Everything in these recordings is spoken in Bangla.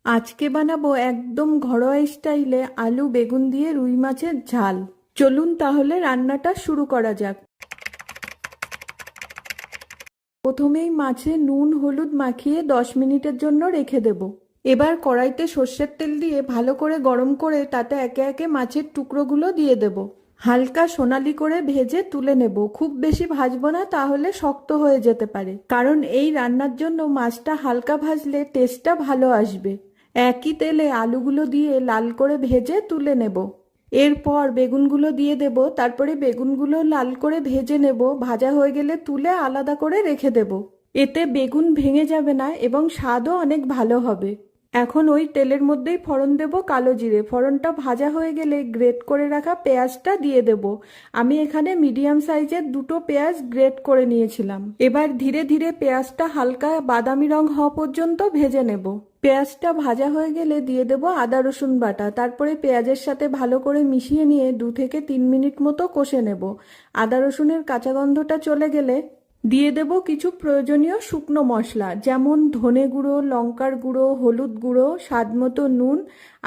আজকে বানাবো একদম ঘরোয়া স্টাইলে আলু বেগুন দিয়ে রুই মাছের ঝাল। চলুন তাহলে রান্নাটা শুরু করা যাক। প্রথমেই মাছে নুন হলুদ মাখিয়ে 10 মিনিটের জন্য রেখে দেব। এবার কড়াইতে সর্ষের তেল দিয়ে ভালো করে গরম করে তাতে একে একে মাছের টুকরোগুলো দিয়ে দেব। হালকা সোনালি করে ভেজে তুলে নেব, খুব বেশি ভাজবো না, তাহলে শক্ত হয়ে যেতে পারে। কারণ এই রান্নার জন্য মাছটা হালকা ভাজলে টেস্টটা ভালো আসবে। একই তেলে আলুগুলো দিয়ে লাল করে ভেজে তুলে নেব। এরপর বেগুনগুলো দিয়ে দেব, তারপরে বেগুনগুলো লাল করে ভেজে নেব। ভাজা হয়ে গেলে তুলে আলাদা করে রেখে দেব। এতে বেগুন ভেঙে যাবে না এবং স্বাদও অনেক ভালো হবে। এখন ওই তেলের মধ্যেই ফোড়ন দেব কালো জিরে। ফোড়নটা ভাজা হয়ে গেলে গ্রেট করে রাখা পেঁয়াজটা দিয়ে দেব। আমি এখানে মিডিয়াম সাইজের 2টো পেঁয়াজ গ্রেট করে নিয়েছিলাম। এবার ধীরে ধীরে পেঁয়াজটা হালকা বাদামি রং হওয়া পর্যন্ত ভেজে নেব। পেঁয়াজটা ভাজা হয়ে গেলে দিয়ে দেব আদা রসুন বাটা। তারপরে পেঁয়াজের সাথে ভালো করে মিশিয়ে নিয়ে 2 থেকে 3 মিনিট মতো কষে নেব। আদা রসুনের কাঁচা গন্ধটা চলে গেলে দিয়ে দেব কিছু প্রয়োজনীয় শুকনো মশলা, যেমন ধনে গুঁড়ো, লঙ্কার গুঁড়ো, হলুদ গুঁড়ো, স্বাদমতো নুন,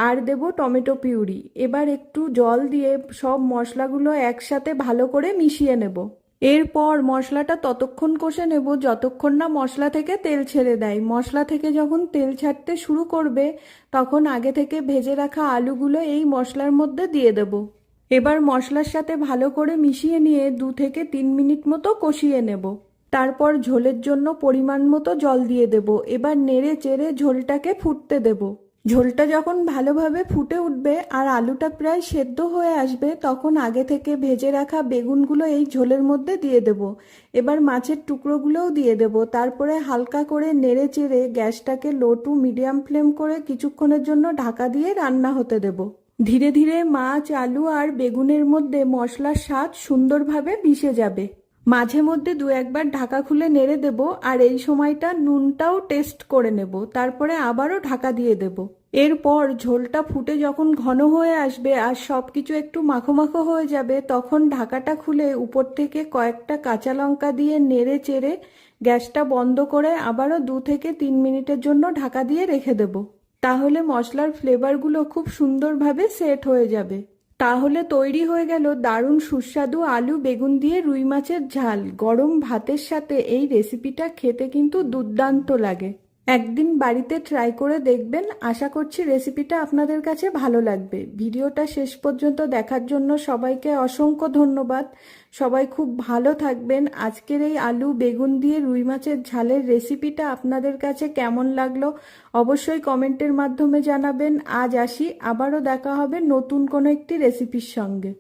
আর দেব টমেটো পিউরি। এবার একটু জল দিয়ে সব মশলাগুলো একসাথে ভালো করে মিশিয়ে নেব। এরপর মশলাটা ততক্ষণ কষে নেব যতক্ষণ না মশলা থেকে তেল ছেড়ে দেয়। মশলা থেকে যখন তেল ছাড়তে শুরু করবে তখন আগে থেকে ভেজে রাখা আলুগুলো এই মশলার মধ্যে দিয়ে দেব। এবার মশলার সাথে ভালো করে মিশিয়ে নিয়ে 2 থেকে 3 মিনিট মতো কষিয়ে নেব। তারপর ঝোলের জন্য পরিমাণ মতো জল দিয়ে দেব। এবার নেড়ে চেড়ে ঝোলটাকে ফুটতে দেব। ঝোলটা যখন ভালোভাবে ফুটে উঠবে আর আলুটা প্রায় সেদ্ধ হয়ে আসবে তখন আগে থেকে ভেজে রাখা বেগুনগুলো এই ঝোলের মধ্যে দিয়ে দেব। এবার মাছের টুকরোগুলোও দিয়ে দেব। তারপরে হালকা করে নেড়ে চেড়ে গ্যাসটাকে লো টু মিডিয়াম ফ্লেম করে কিছুক্ষণের জন্য ঢাকা দিয়ে রান্না হতে দেব। ধীরে ধীরে মাছ আলু আর বেগুনের মধ্যে মশলার স্বাদ সুন্দরভাবে মিশে যাবে। মাঝে মধ্যে 2-1 বার ঢাকা খুলে নেড়ে দেব আর এই সময়টা নুনটাও টেস্ট করে নেব। তারপরে আবারও ঢাকা দিয়ে দেব। এরপর ঝোলটা ফুটে যখন ঘন হয়ে আসবে আর সব কিছু একটু মাখো মাখো হয়ে যাবে তখন ঢাকাটা খুলে উপর থেকে কয়েকটা কাঁচা লঙ্কা দিয়ে নেড়ে চেড়ে গ্যাসটা বন্ধ করে আবারও 2 থেকে 3 মিনিটের জন্য ঢাকা দিয়ে রেখে দেব। তাহলে মশলার ফ্লেভারগুলো খুব সুন্দরভাবে সেট হয়ে যাবে। তাহলে তৈরি হয়ে গেল দারুণ সুস্বাদু আলু বেগুন দিয়ে রুই মাছের ঝাল। গরম ভাতের সাথে এই রেসিপিটা খেতে কিন্তু দুর্দান্ত লাগে। একদিন বাড়িতে ট্রাই করে দেখবেন। আশা করছি রেসিপিটা আপনাদের কাছে ভালো লাগবে। ভিডিওটা শেষ পর্যন্ত দেখার জন্য সবাইকে অসংখ্য ধন্যবাদ। সবাই খুব ভালো থাকবেন। আজকের এই আলু বেগুন দিয়ে রুই মাছের ঝালের রেসিপিটা আপনাদের কাছে কেমন লাগলো অবশ্যই কমেন্টের মাধ্যমে জানাবেন। আজ আসি, আবারও দেখা হবে নতুন কোনো একটি রেসিপির সঙ্গে।